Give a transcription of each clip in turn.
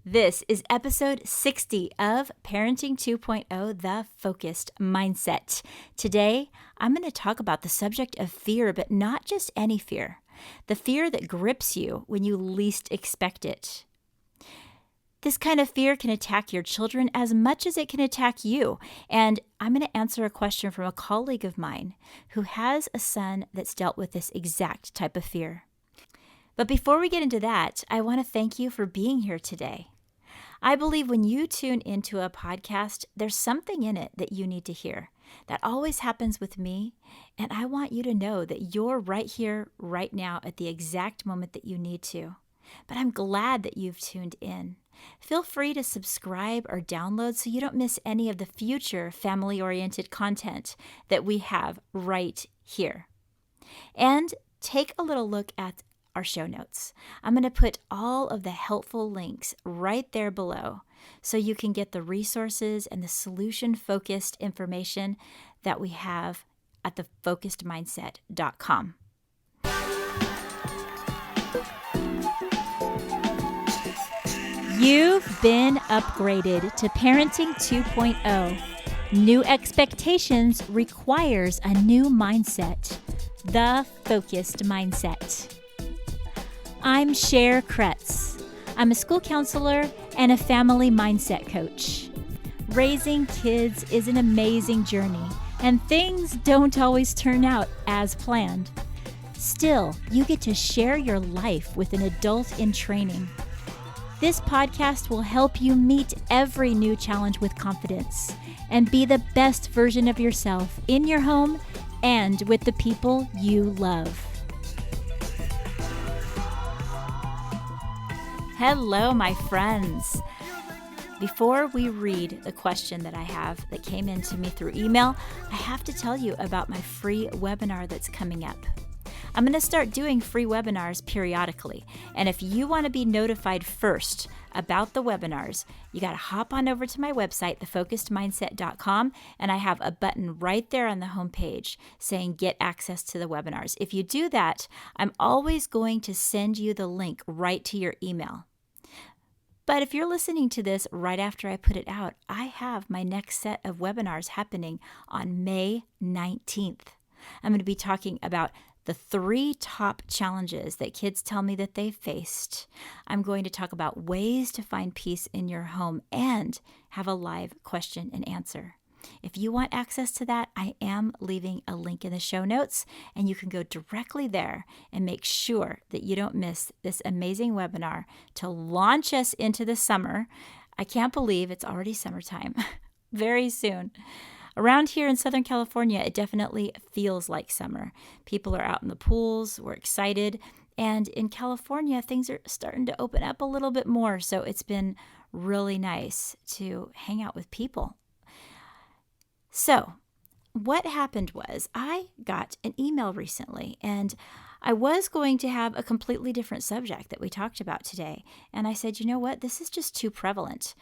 This is episode 60 of Parenting 2.0, The Focused Mindset. Today, I'm going to talk about the subject of fear, but not just any fear. The fear that grips you when you least expect it. This kind of fear can attack your children as much as it can attack you. And I'm going to answer a question from a colleague of mine who has a son that's dealt with this exact type of fear. But before we get into that, I want to thank you for being here today. I believe when you tune into a podcast, there's something in it that you need to hear. That always happens with me, and I want you to know that you're right here, right now, at the exact moment that you need to. But I'm glad that you've tuned in. Feel free to subscribe or download so you don't miss any of the future family-oriented content that we have right here. And take a little look at our show notes. I'm going to put all of the helpful links right there below so you can get the resources and the solution-focused information that we have at thefocusedmindset.com. You've been upgraded to Parenting 2.0. New expectations requires a new mindset. The Focused Mindset. I'm Cher Kretz. I'm a school counselor and a family mindset coach. Raising kids is an amazing journey, and things don't always turn out as planned. Still, you get to share your life with an adult in training. This podcast will help you meet every new challenge with confidence and be the best version of yourself in your home and with the people you love. Hello, my friends. Before we read the question that I have that came in to me through email, I have to tell you about my free webinar that's coming up. I'm going to start doing free webinars periodically. And if you want to be notified first about the webinars, you got to hop on over to my website, thefocusedmindset.com, and I have a button right there on the homepage saying get access to the webinars. If you do that, I'm always going to send you the link right to your email. But if you're listening to this right after I put it out, I have my next set of webinars happening on May 19th. I'm going to be talking about the 3 top challenges that kids tell me that they've faced. I'm going to talk about ways to find peace in your home and have a live question and answer. If you want access to that, I am leaving a link in the show notes, and you can go directly there and make sure that you don't miss this amazing webinar to launch us into the summer. I can't believe it's already summertime. Very soon. Around here in Southern California, it definitely feels like summer. People are out in the pools, we're excited, and in California, things are starting to open up a little bit more, so it's been really nice to hang out with people. So, what happened was I got an email recently, and I was going to have a completely different subject that we talked about today, and I said, you know what, this is just too prevalent.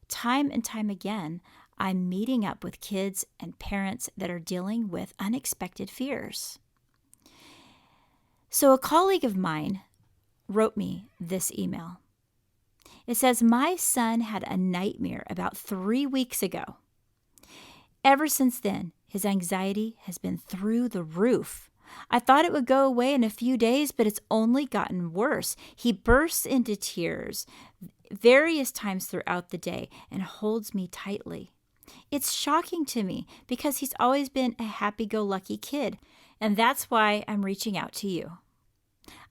Time and time again, I'm meeting up with kids and parents that are dealing with unexpected fears. So a colleague of mine wrote me this email. It says, my son had a nightmare about 3 weeks ago. Ever since then, his anxiety has been through the roof. I thought it would go away in a few days, but it's only gotten worse. He bursts into tears various times throughout the day and holds me tightly. It's shocking to me because he's always been a happy-go-lucky kid, and that's why I'm reaching out to you.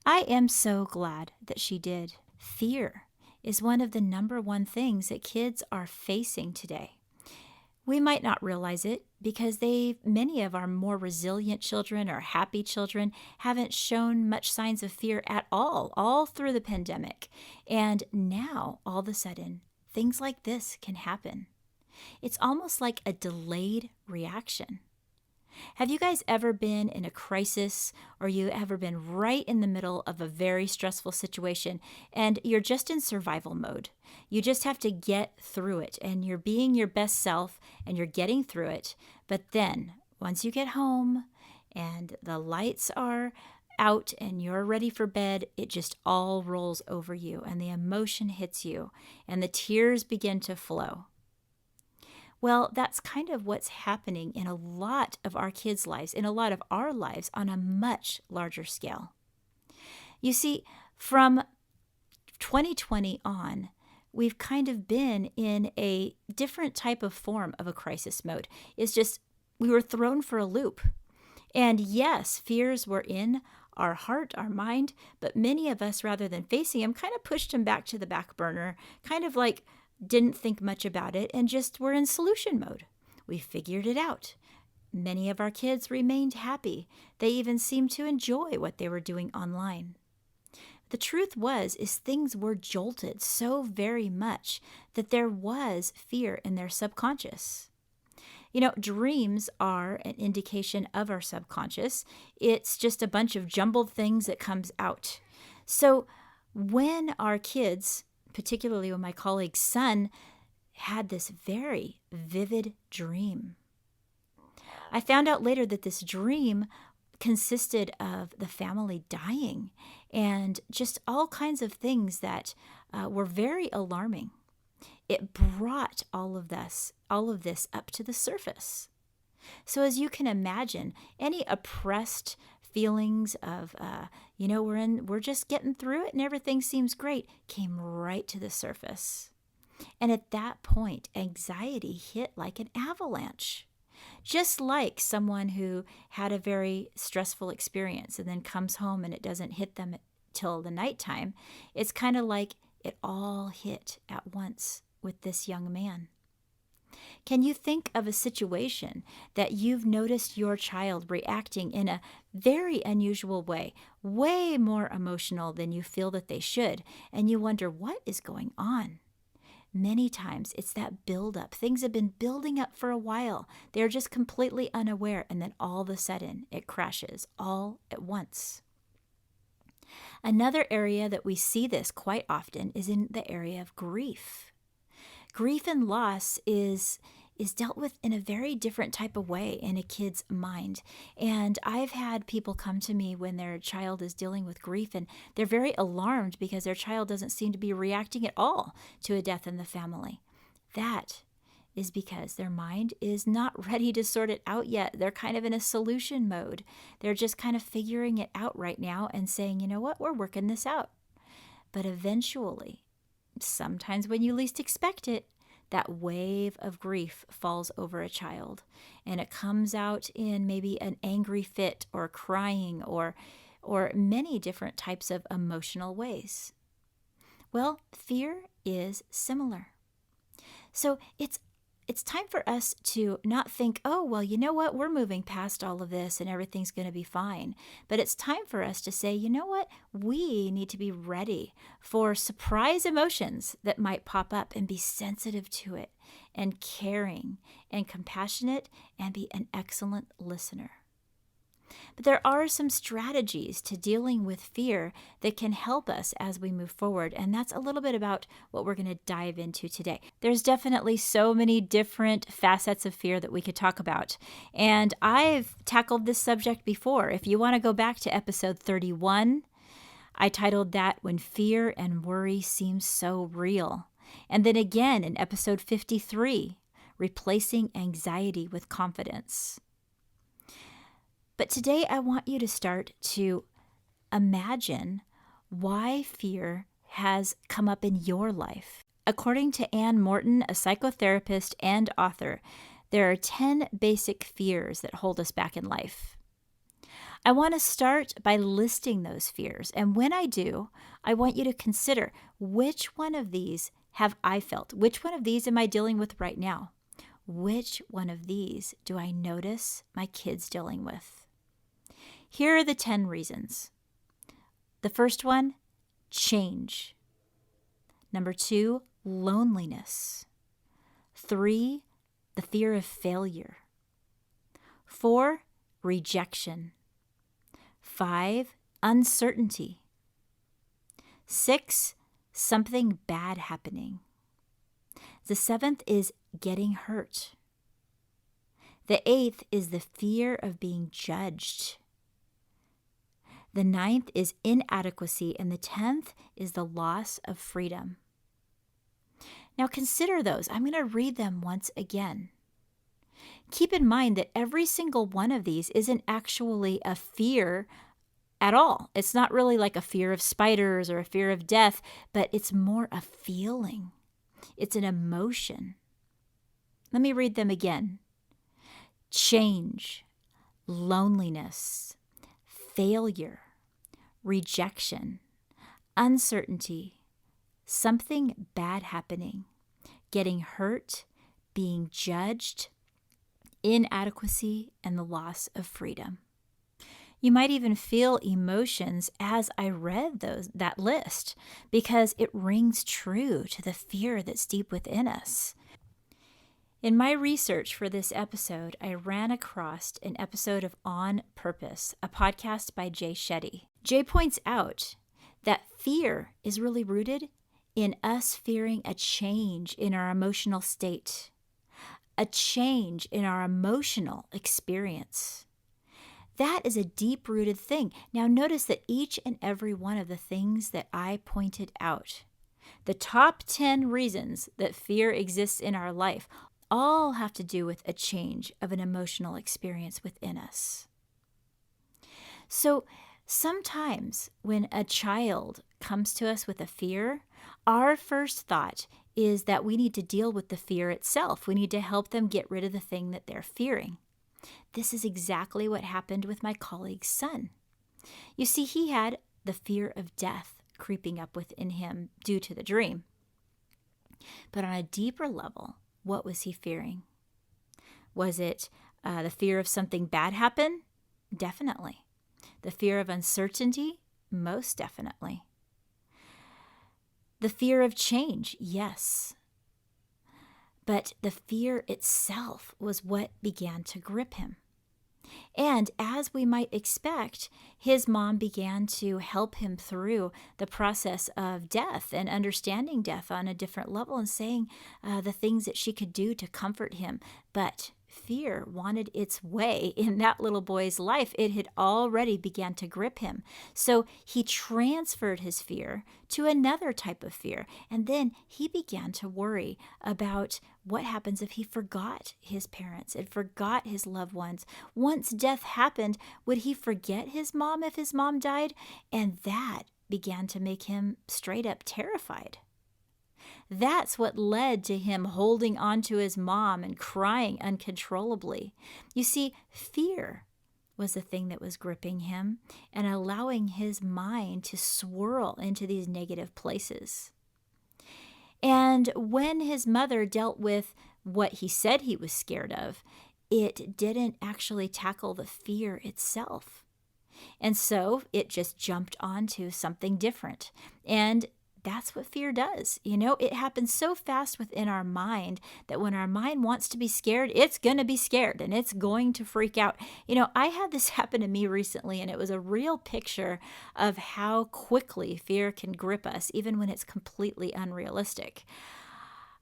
I am so glad that she did. Fear is one of the number one things that kids are facing today. We might not realize it because many of our more resilient children or happy children haven't shown much signs of fear at all through the pandemic. And now, all of a sudden, things like this can happen. It's almost like a delayed reaction. Have you guys ever been in a crisis, or you ever been right in the middle of a very stressful situation and you're just in survival mode? You just have to get through it, and you're being your best self and you're getting through it. But then once you get home and the lights are out and you're ready for bed, it just all rolls over you and the emotion hits you and the tears begin to flow. Well, that's kind of what's happening in a lot of our kids' lives, in a lot of our lives on a much larger scale. You see, from 2020 on, we've kind of been in a different type of form of a crisis mode. It's just we were thrown for a loop. And yes, fears were in our heart, our mind, but many of us, rather than facing them, kind of pushed them back to the back burner, kind of like didn't think much about it and just were in solution mode. We figured it out. Many of our kids remained happy. They even seemed to enjoy what they were doing online. The truth is things were jolted so very much that there was fear in their subconscious. You know, dreams are an indication of our subconscious. It's just a bunch of jumbled things that comes out. So when our kids, particularly when my colleague's son, had this very vivid dream, I found out later that this dream consisted of the family dying and just all kinds of things that were very alarming. It brought all of this up to the surface. So as you can imagine, any oppressed feelings of, we're just getting through it and everything seems great, came right to the surface. And at that point, anxiety hit like an avalanche. Just like someone who had a very stressful experience and then comes home and it doesn't hit them till the nighttime, it's kind of like it all hit at once with this young man. Can you think of a situation that you've noticed your child reacting in a very unusual way, way more emotional than you feel that they should, and you wonder what is going on? Many times it's that buildup. Things have been building up for a while. They're just completely unaware, and then all of a sudden it crashes all at once. Another area that we see this quite often is in the area of grief. Grief and loss is dealt with in a very different type of way in a kid's mind. And I've had people come to me when their child is dealing with grief and they're very alarmed because their child doesn't seem to be reacting at all to a death in the family. That is because their mind is not ready to sort it out yet. They're kind of in a solution mode. They're just kind of figuring it out right now and saying, you know what, we're working this out. But eventually, sometimes when you least expect it, that wave of grief falls over a child and it comes out in maybe an angry fit or crying or many different types of emotional ways. Well, fear is similar. So it's time for us to not think, oh, well, you know what, we're moving past all of this and everything's going to be fine. But it's time for us to say, you know what, we need to be ready for surprise emotions that might pop up and be sensitive to it and caring and compassionate and be an excellent listener. But there are some strategies to dealing with fear that can help us as we move forward, and that's a little bit about what we're going to dive into today. There's definitely so many different facets of fear that we could talk about, and I've tackled this subject before. If you want to go back to episode 31, I titled that When Fear and Worry Seem So Real. And then again in episode 53, Replacing Anxiety with Confidence. But today I want you to start to imagine why fear has come up in your life. According to Anne Morton, a psychotherapist and author, there are 10 basic fears that hold us back in life. I want to start by listing those fears. And when I do, I want you to consider which one of these have I felt? Which one of these am I dealing with right now? Which one of these do I notice my kids dealing with? Here are the 10 reasons. The first one, change. Number 2, loneliness. 3, the fear of failure. 4, rejection. 5, uncertainty. 6, something bad happening. The 7th is getting hurt. The 8th is the fear of being judged. The 9th is inadequacy, and the 10th is the loss of freedom. Now consider those. I'm going to read them once again. Keep in mind that every single one of these isn't actually a fear at all. It's not really like a fear of spiders or a fear of death, but it's more a feeling. It's an emotion. Let me read them again. Change, loneliness, failure, rejection, uncertainty, something bad happening, getting hurt, being judged, inadequacy, and the loss of freedom. You might even feel emotions as I read that list because it rings true to the fear that's deep within us. In my research for this episode, I ran across an episode of On Purpose, a podcast by Jay Shetty. Jay points out that fear is really rooted in us fearing a change in our emotional state, a change in our emotional experience. That is a deep-rooted thing. Now notice that each and every one of the things that I pointed out, the top 10 reasons that fear exists in our life, all have to do with a change of an emotional experience within us. So sometimes when a child comes to us with a fear, our first thought is that we need to deal with the fear itself. We need to help them get rid of the thing that they're fearing. This is exactly what happened with my colleague's son. You see, he had the fear of death creeping up within him due to the dream. But on a deeper level, what was he fearing? Was it the fear of something bad happen? Definitely. The fear of uncertainty? Most definitely. The fear of change? Yes. But the fear itself was what began to grip him. And as we might expect, his mom began to help him through the process of death and understanding death on a different level and saying the things that she could do to comfort him. But fear wanted its way in that little boy's life. It had already began to grip him. So he transferred his fear to another type of fear. And then he began to worry about what happens if he forgot his parents and forgot his loved ones. Once death happened, would he forget his mom if his mom died? And that began to make him straight up terrified. That's what led to him holding on to his mom and crying uncontrollably. You see, fear was the thing that was gripping him and allowing his mind to swirl into these negative places. And when his mother dealt with what he said he was scared of, it didn't actually tackle the fear itself. And so it just jumped onto something different. And that's what fear does. You know, it happens so fast within our mind that when our mind wants to be scared, it's going to be scared and it's going to freak out. You know, I had this happen to me recently, and it was a real picture of how quickly fear can grip us, even when it's completely unrealistic.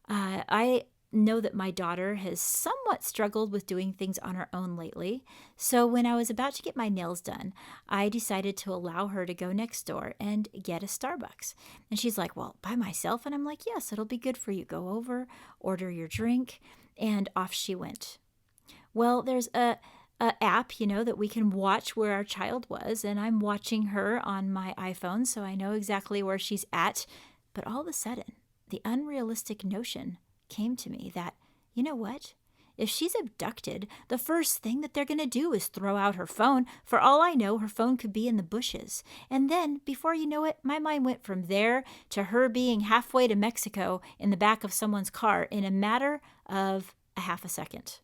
I know that my daughter has somewhat struggled with doing things on her own lately. So when I was about to get my nails done, I decided to allow her to go next door and get a Starbucks. And she's like, well, by myself? And I'm like, yes, it'll be good for you. Go over, order your drink, and off she went. Well, there's a app, you know, that we can watch where our child was. And I'm watching her on my iPhone, so I know exactly where she's at. But all of a sudden, the unrealistic notion came to me that, you know what? If she's abducted, the first thing that they're going to do is throw out her phone. For all I know, her phone could be in the bushes. And then, before you know it, my mind went from there to her being halfway to Mexico in the back of someone's car in a matter of a half a second.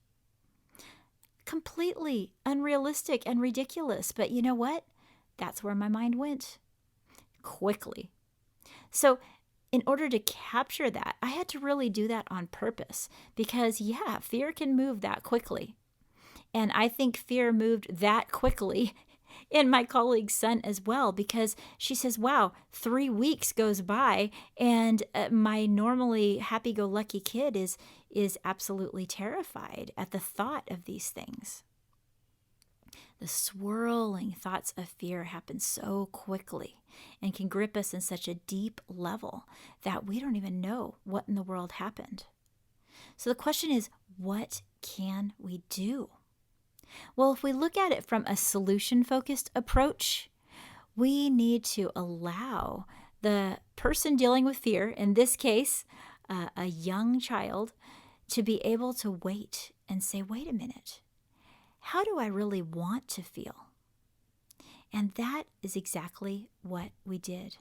Completely unrealistic and ridiculous. But you know what? That's where my mind went. Quickly. So, in order to capture that, I had to really do that on purpose because, yeah, fear can move that quickly. And I think fear moved that quickly in my colleague's son as well, because she says, wow, 3 weeks goes by and my normally happy-go-lucky kid is absolutely terrified at the thought of these things. The swirling thoughts of fear happen so quickly and can grip us in such a deep level that we don't even know what in the world happened. So the question is, what can we do? Well, if we look at it from a solution-focused approach, we need to allow the person dealing with fear, in this case, a young child, to be able to wait and say, wait a minute, how do I really want to feel? And that is exactly what we did.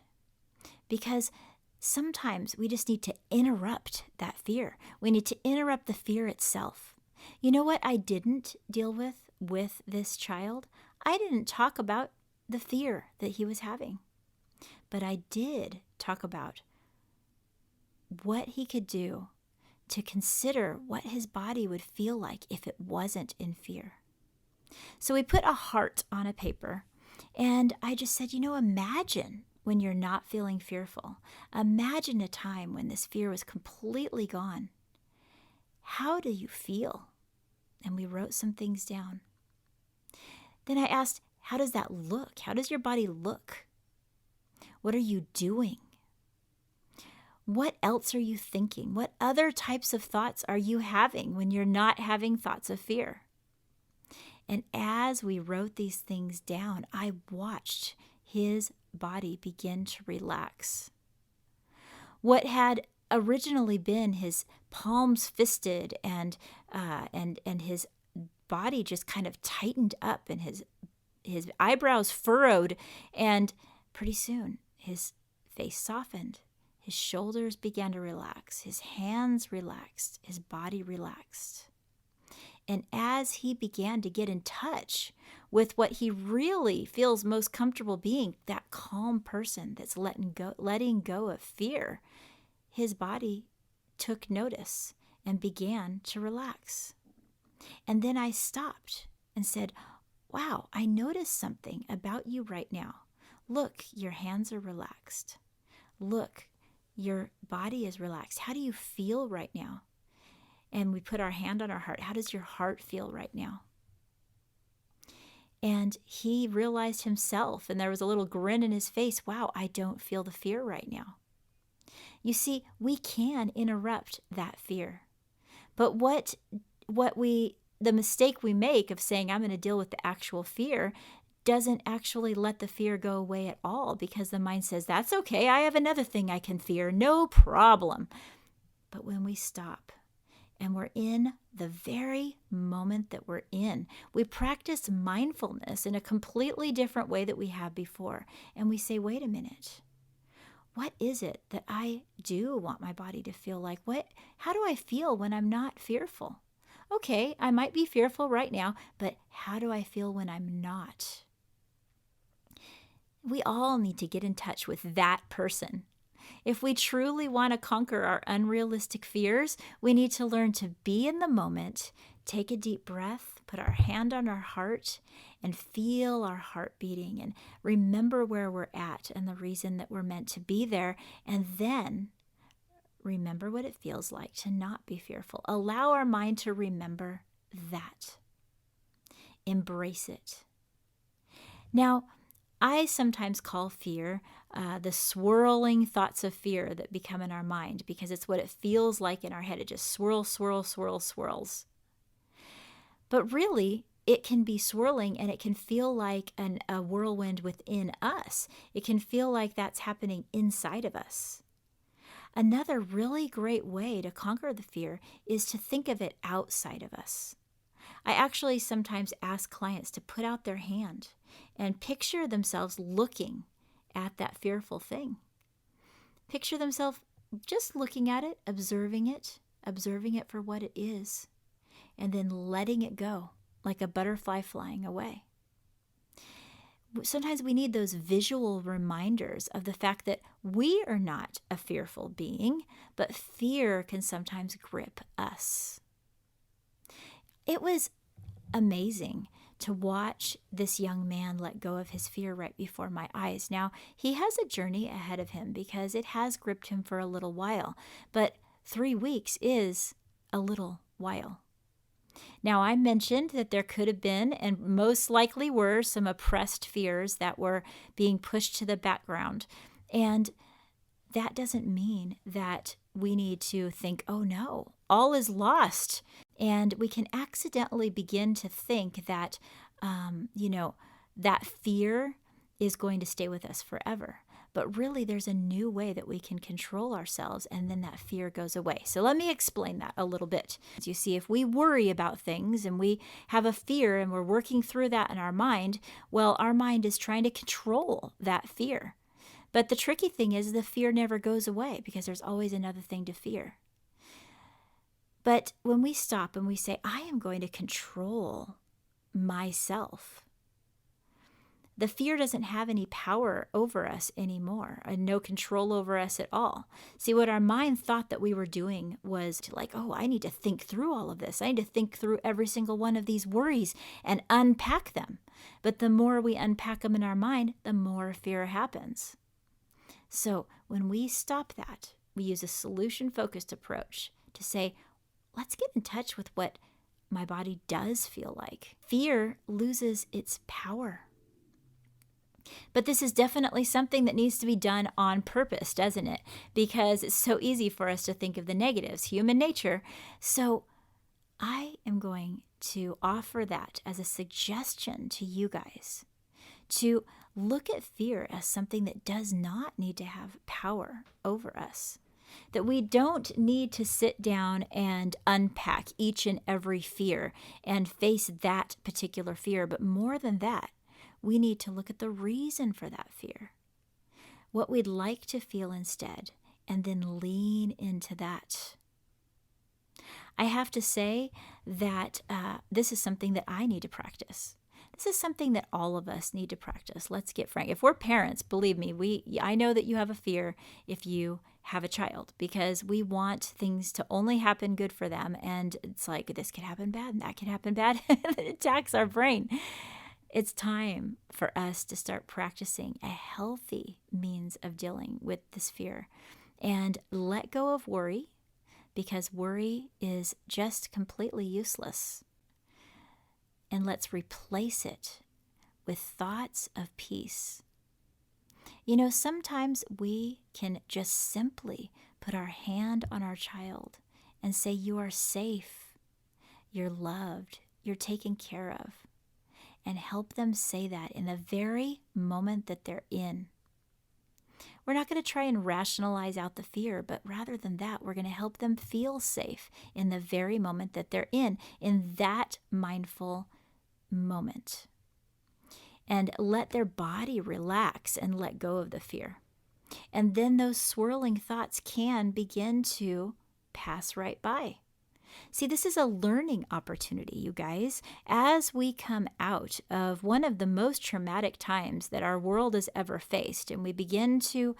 Because sometimes we just need to interrupt that fear. We need to interrupt the fear itself. You know what I didn't deal with this child? I didn't talk about the fear that he was having. But I did talk about what he could do to consider what his body would feel like if it wasn't in fear. So we put a heart on a paper, and I just said, imagine when you're not feeling fearful. Imagine a time when this fear was completely gone. How do you feel? And we wrote some things down. Then I asked, how does that look? How does your body look? What are you doing? What else are you thinking? What other types of thoughts are you having when you're not having thoughts of fear? And as we wrote these things down, I watched his body begin to relax. What had originally been his palms fisted and his body just kind of tightened up and his eyebrows furrowed, and pretty soon his face softened. His shoulders began to relax, his hands relaxed, his body relaxed. And as he began to get in touch with what he really feels most comfortable being, that calm person that's letting go of fear, his body took notice and began to relax. And then I stopped and said, wow, I noticed something about you right now. Look, your hands are relaxed. Look, your body is relaxed. How do you feel right now? And we put our hand on our heart. How does your heart feel right now? And he realized himself, and there was a little grin in his face. Wow, I don't feel the fear right now. You see, we can interrupt that fear. But the mistake we make of saying, I'm going to deal with the actual fear, doesn't actually let the fear go away at all, because the mind says, that's okay, I have another thing I can fear, no problem. But when we stop and we're in the very moment that we're in, we practice mindfulness in a completely different way that we have before. And we say, wait a minute, what is it that I do want my body to feel like? How do I feel when I'm not fearful? Okay, I might be fearful right now, but how do I feel when I'm not? We all need to get in touch with that person. If we truly want to conquer our unrealistic fears, we need to learn to be in the moment, take a deep breath, put our hand on our heart, and feel our heart beating, and remember where we're at and the reason that we're meant to be there, and then remember what it feels like to not be fearful. Allow our mind to remember that. Embrace it. Now, I sometimes call fear the swirling thoughts of fear that become in our mind, because it's what it feels like in our head. It just swirls. But really, it can be swirling, and it can feel like a whirlwind within us. It can feel like that's happening inside of us. Another really great way to conquer the fear is to think of it outside of us. I actually sometimes ask clients to put out their hand and picture themselves looking at that fearful thing. Picture themselves just looking at it, observing it for what it is, and then letting it go like a butterfly flying away. Sometimes we need those visual reminders of the fact that we are not a fearful being, but fear can sometimes grip us. It was amazing to watch this young man let go of his fear right before my eyes. Now, he has a journey ahead of him because it has gripped him for a little while, but 3 weeks is a little while. Now, I mentioned that there could have been, and most likely were, some oppressed fears that were being pushed to the background. And that doesn't mean that we need to think, oh no, all is lost. And we can accidentally begin to think that, that fear is going to stay with us forever. But really, there's a new way that we can control ourselves, and then that fear goes away. So let me explain that a little bit. As you see, if we worry about things and we have a fear and we're working through that in our mind, well, our mind is trying to control that fear. But the tricky thing is the fear never goes away because there's always another thing to fear. But when we stop and we say, I am going to control myself, the fear doesn't have any power over us anymore, and no control over us at all. See, what our mind thought that we were doing was like, oh, I need to think through all of this. I need to think through every single one of these worries and unpack them. But the more we unpack them in our mind, the more fear happens. So when we stop that, we use a solution-focused approach to say, let's get in touch with what my body does feel like. Fear loses its power. But this is definitely something that needs to be done on purpose, doesn't it? Because it's so easy for us to think of the negatives, human nature. So I am going to offer that as a suggestion to you guys to look at fear as something that does not need to have power over us. That we don't need to sit down and unpack each and every fear and face that particular fear. But more than that, we need to look at the reason for that fear, what we'd like to feel instead, and then lean into that. I have to say that this is something that I need to practice. This is something that all of us need to practice. Let's get frank. If we're parents, believe me, I know that you have a fear if you have a child, because we want things to only happen good for them. And it's like, this could happen bad and that could happen bad. It attacks our brain. It's time for us to start practicing a healthy means of dealing with this fear and let go of worry, because worry is just completely useless. And let's replace it with thoughts of peace. You know, sometimes we can just simply put our hand on our child and say, you are safe, you're loved, you're taken care of. And help them say that in the very moment that they're in. We're not going to try and rationalize out the fear, but rather than that, we're going to help them feel safe in the very moment that they're in that mindful moment. And let their body relax and let go of the fear. And then those swirling thoughts can begin to pass right by. See, this is a learning opportunity, you guys. As we come out of one of the most traumatic times that our world has ever faced, and we begin to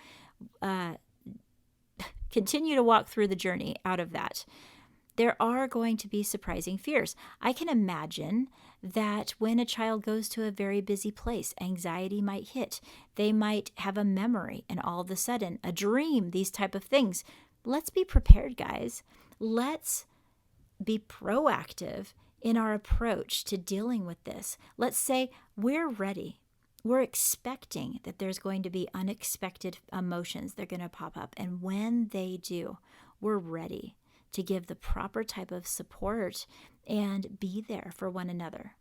continue to walk through the journey out of that, there are going to be surprising fears. I can imagine that when a child goes to a very busy place, anxiety might hit. They might have a memory, and all of a sudden, a dream, these type of things. Let's be prepared, guys. Let's be proactive in our approach to dealing with this. Let's say we're ready. We're expecting that there's going to be unexpected emotions that are going to pop up. And when they do, we're ready to give the proper type of support and be there for one another.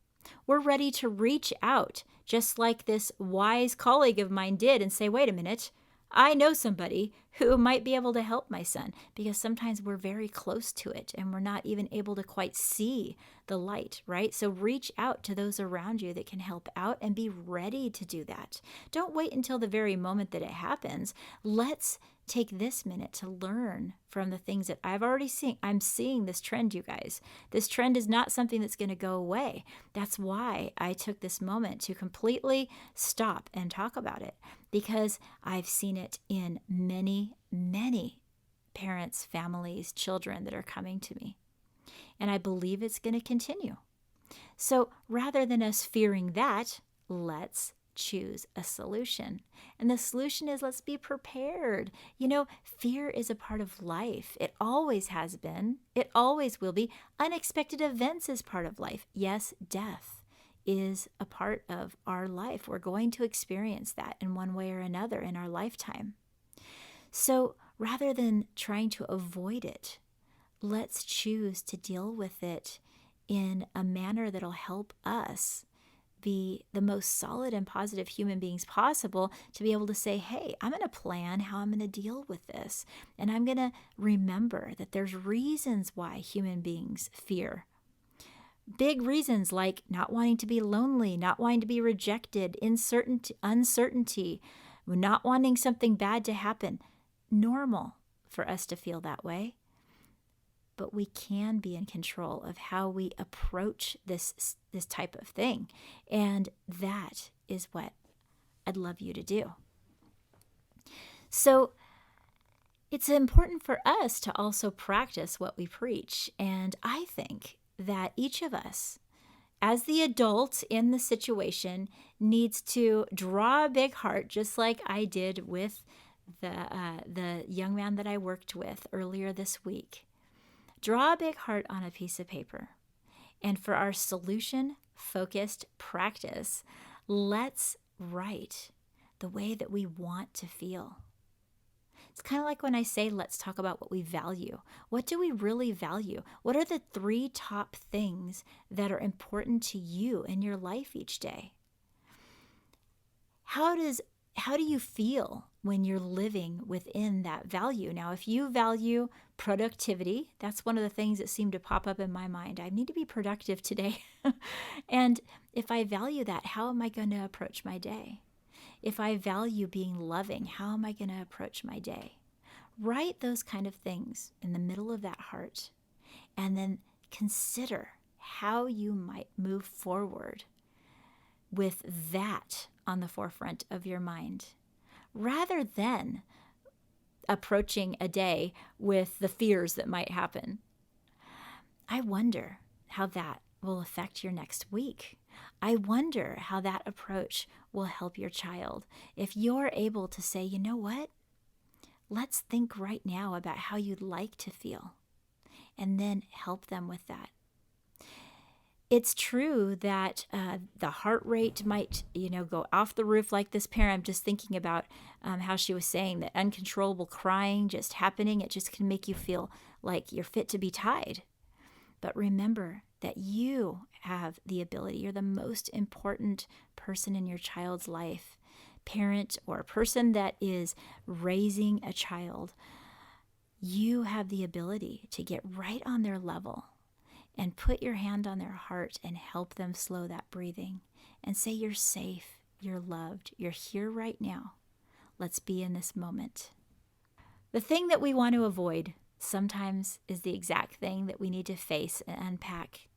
We're ready to reach out, just like this wise colleague of mine did, and say, wait a minute, I know somebody who might be able to help my son, because sometimes we're very close to it and we're not even able to quite see the light, right? So reach out to those around you that can help out and be ready to do that. Don't wait until the very moment that it happens. Let's take this minute to learn from the things that I've already seen. I'm seeing this trend, you guys. This trend is not something that's going to go away. That's why I took this moment to completely stop and talk about it, because I've seen it in many, many parents, families, children that are coming to me. And I believe it's going to continue. So rather than us fearing that, let's choose a solution. And the solution is, let's be prepared. Fear is a part of life. It always has been. It always will be. Unexpected events is part of life. Yes, death is a part of our life. We're going to experience that in one way or another in our lifetime. So rather than trying to avoid it, let's choose to deal with it in a manner that'll help us be the most solid and positive human beings possible, to be able to say, hey, I'm going to plan how I'm going to deal with this. And I'm going to remember that there's reasons why human beings fear. Big reasons like not wanting to be lonely, not wanting to be rejected, uncertainty, not wanting something bad to happen. Normal for us to feel that way. But we can be in control of how we approach this type of thing. And that is what I'd love you to do. So it's important for us to also practice what we preach. And I think that each of us, as the adult in the situation, needs to draw a big heart, just like I did with the young man that I worked with earlier this week. Draw a big heart on a piece of paper. And for our solution-focused practice, let's write the way that we want to feel. It's kind of like when I say, let's talk about what we value. What do we really value? What are the 3 top things that are important to you in your life each day? How do you feel when you're living within that value? Now, if you value productivity, that's one of the things that seemed to pop up in my mind. I need to be productive today. And if I value that, how am I going to approach my day? If I value being loving, how am I going to approach my day? Write those kind of things in the middle of that heart, and then consider how you might move forward with that on the forefront of your mind, rather than approaching a day with the fears that might happen. I wonder how that will affect your next week. I wonder how that approach will help your child. If you're able to say, you know what? Let's think right now about how you'd like to feel, and then help them with that. It's true that the heart rate might, go off the roof like this parent. I'm just thinking about how she was saying that uncontrollable crying just happening. It just can make you feel like you're fit to be tied. But remember that you have the ability. You're the most important person in your child's life, parent or person that is raising a child. You have the ability to get right on their level and put your hand on their heart and help them slow that breathing and say, you're safe, you're loved, you're here right now. Let's be in this moment. The thing that we want to avoid sometimes is the exact thing that we need to face and unpack.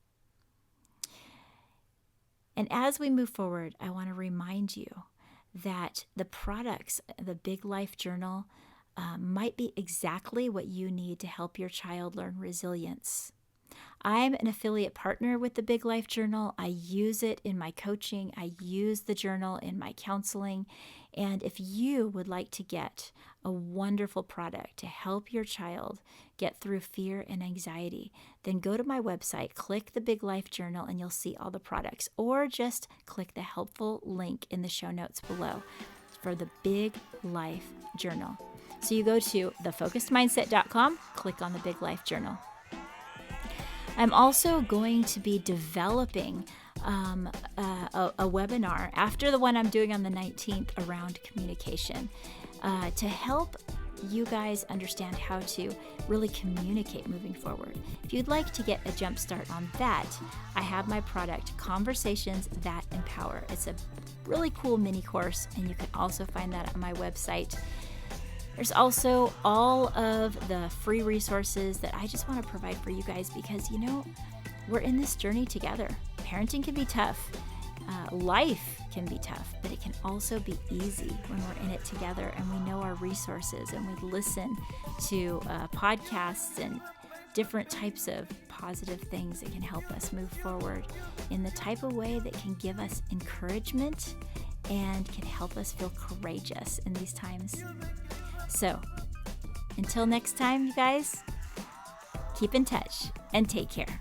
And as we move forward, I want to remind you that the products, the Big Life Journal, might be exactly what you need to help your child learn resilience. I'm an affiliate partner with the Big Life Journal. I use it in my coaching. I use the journal in my counseling. And if you would like to get a wonderful product to help your child get through fear and anxiety, then go to my website, click the Big Life Journal, and you'll see all the products. Or just click the helpful link in the show notes below for the Big Life Journal. So you go to thefocusedmindset.com, click on the Big Life Journal. I'm also going to be developing a webinar after the one I'm doing on the 19th around communication to help you guys understand how to really communicate moving forward. If you'd like to get a jump start on that, I have my product, Conversations That Empower. It's a really cool mini course, and you can also find that on my website. There's also all of the free resources that I just want to provide for you guys because, we're in this journey together. Parenting can be tough. Life can be tough, but it can also be easy when we're in it together and we know our resources and we listen to podcasts and different types of positive things that can help us move forward in the type of way that can give us encouragement and can help us feel courageous in these times. So, until next time, you guys, keep in touch and take care.